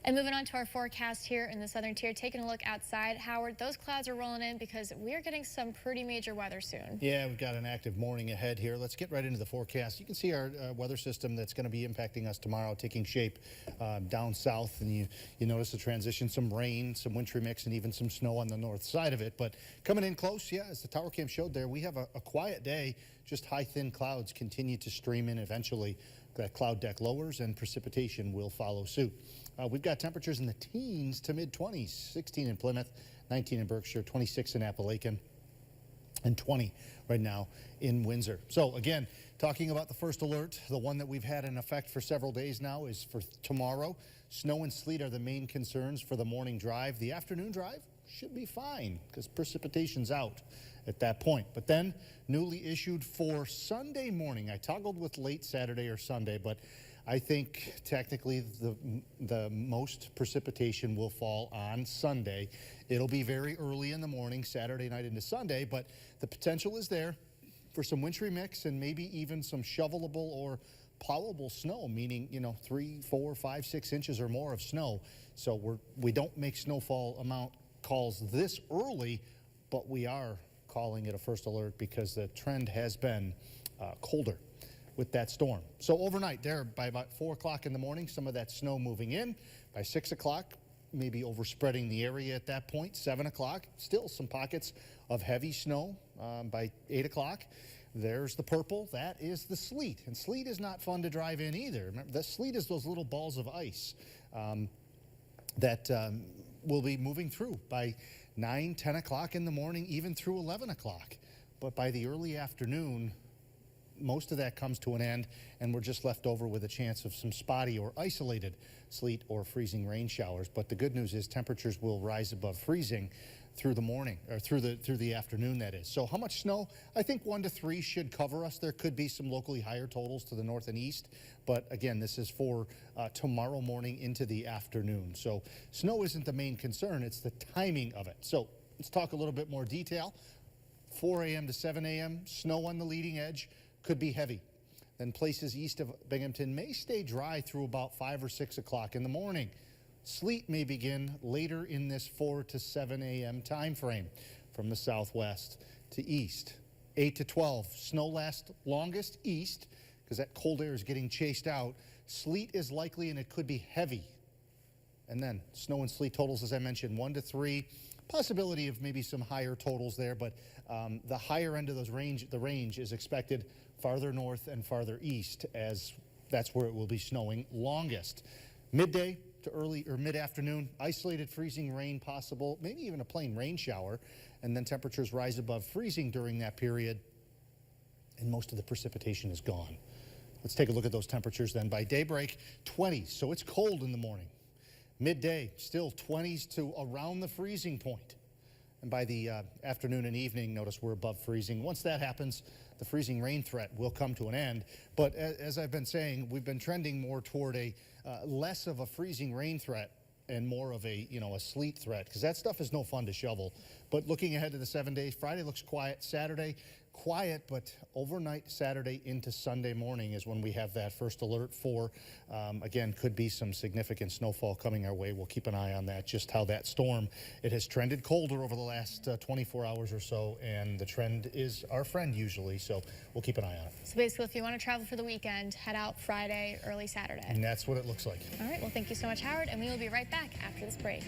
And moving on to our forecast here in the southern tier, taking a look outside, Howard, those clouds are rolling in because we're getting some pretty major weather soon. Yeah, we've got an active morning ahead here. Let's get right into the forecast. You can see our weather system that's going to be impacting us tomorrow taking shape down south, and you notice the transition, some rain, some wintry mix, and even some snow on the north side of it. But coming in close, yeah, as the tower cam showed there, we have a quiet day. Just high, thin clouds continue to stream in. Eventually, that cloud deck lowers and precipitation will follow suit. We've got temperatures in the teens to mid-20s, 16 in Plymouth, 19 in Berkshire, 26 in Appalachian, and 20 right now in Windsor. So again, talking about the first alert, the one that we've had in effect for several days now is for tomorrow. Snow and sleet are the main concerns for the morning drive. The afternoon drive should be fine because precipitation's out at that point. But then newly issued for Sunday morning, I toggled with late Saturday or Sunday, but I think technically the most precipitation will fall on Sunday. It'll be very early in the morning, Saturday night into Sunday, but the potential is there for some wintry mix and maybe even some shovelable or plowable snow, meaning, 3, 4, 5, 6 inches or more of snow. So we don't make snowfall amount calls this early, but we are calling it a first alert because the trend has been colder with that storm. So overnight there, by about 4 o'clock in the morning, some of that snow moving in. By 6 o'clock, maybe overspreading the area at that point. 7 o'clock, still some pockets of heavy snow. By 8 o'clock, there's the purple. That is the sleet. And sleet is not fun to drive in either. Remember, the sleet is those little balls of ice that will be moving through by 9, 10 o'clock in the morning, even through 11 o'clock. But by the early afternoon, most of that comes to an end, and we're just left over with a chance of some spotty or isolated sleet or freezing rain showers. But the good news is temperatures will rise above freezing through the morning, or through the afternoon, that is. So how much snow? I think 1 to 3 should cover us. There could be some locally higher totals to the north and east, but again, this is for tomorrow morning into the afternoon. So snow isn't the main concern, it's the timing of it. So let's talk a little bit more detail. 4 a.m. to 7 a.m., snow on the leading edge. Could be heavy. Then places east of Binghamton may stay dry through about 5 or 6 o'clock in the morning. Sleet may begin later in this 4 to 7 a.m. time frame from the southwest to east. 8 to 12, snow lasts longest east because that cold air is getting chased out. Sleet is likely and it could be heavy. And then snow and sleet totals, as I mentioned, 1 to 3. Possibility of maybe some higher totals there, but the higher end of the range is expected farther north and farther east, as that's where it will be snowing longest. Midday to early or mid-afternoon, isolated freezing rain possible, maybe even a plain rain shower, and then temperatures rise above freezing during that period, and most of the precipitation is gone. Let's take a look at those temperatures then. By daybreak, 20s, so it's cold in the morning. Midday, still 20s to around the freezing point. And by the afternoon and evening, notice we're above freezing. Once that happens, the freezing rain threat will come to an end. But as I've been saying, we've been trending more toward a less of a freezing rain threat and more of a sleet threat, because that stuff is no fun to shovel. But looking ahead to the 7 days, Friday looks quiet. Saturday, quiet, but overnight Saturday into Sunday morning is when we have that first alert for, again, could be some significant snowfall coming our way. We'll keep an eye on that, just how that storm, it has trended colder over the last 24 hours or so, and the trend is our friend usually, so we'll keep an eye on it. So basically, if you want to travel for the weekend, head out Friday, early Saturday. And that's what it looks like. All right, well, thank you so much, Howard, and we will be right back after this break.